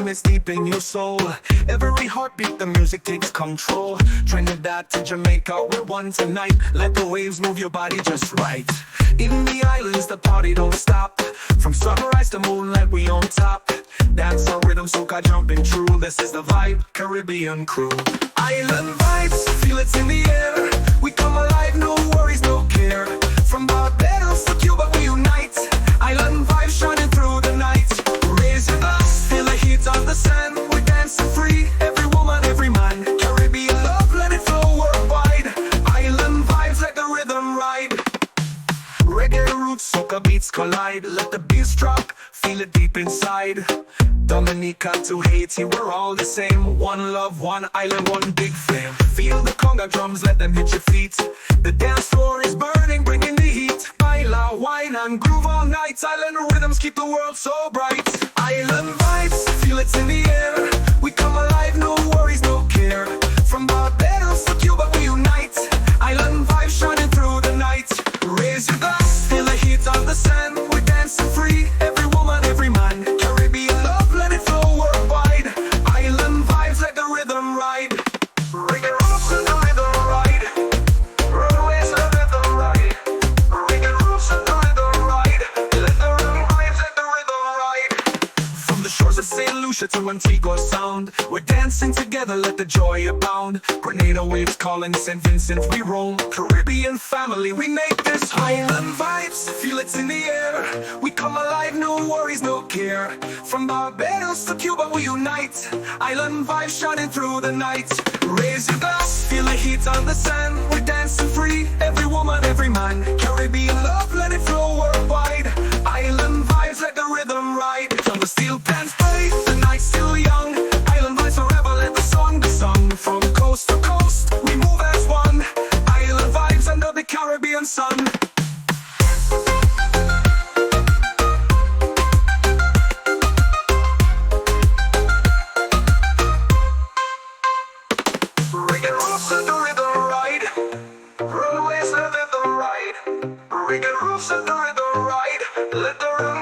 rhythm is deep in your soul. Every heartbeat, the music takes control. Trinidad to Jamaica, we're one tonight. Let the waves move your body just right. In the islands, the party don't stop. From sunrise to moonlight, we on top. Dancehall rhythm, soca jumping true. This is the vibe, Caribbean crew. Island vibes, feel it's in the air. We come alive, no worries, no care. From Barbados to Cuba, we unite. Island vibes shining through the night. Raise your glass, feel the heat of the sand. We're dancing free, every woman, every man. Caribbean love, let it flow worldwide. Island vibes, let the rhythm ride. Reggae roots, soca beats collide. Let the beats drop, feel it deep inside. Dominica to Haiti, we're all the same. One love, one island, one big flame. Feel the conga drums, let them hit your feet. The dance floor is burning, bringing the heat. Baila, wine and groove all night. Island rhythms keep the world so bright. Island vibes, feel it's in the air. We come alive, no worries, no care. From Barbados to Cuba, we unite. Island vibes shining through the night. Raise your glass, feel the heat of the sand. We're dancing free, every woman, every man. Caribbean love, let it flow worldwide. Island vibes, let the rhythm ride. Reggae roots and the rhythm ride. Runaways, let the rhythm ride. Reggae roots and the rhythm ride. Let the rhythm vibes, let the rhythm ride. From the shores of St. Lucia to Antigua Sound, we're dancing together, let the joy abound. Grenada waves calling St. Vincent, we roam. Caribbean family, we make this home. Island vibes, feel it's in the air. We come alive, no worries, no care. From Barbados to Cuba, we unite. Island vibes shining through the night. Raise your glass, feel the heat on the sand. We're dancing free, every woman, every man. Caribbean love, let it flow worldwide. Island vibes, let the rhythm ride. From the steel pans play, the night's still young. Island vibes forever, let the song be sung. From coast to coast, we move as one. Island vibes under the Caribbean sun. Reggae roots and the rhythm ride. Runaways, let the rhythm ride. Reggae roots and the rhythm ride. Let the rhythm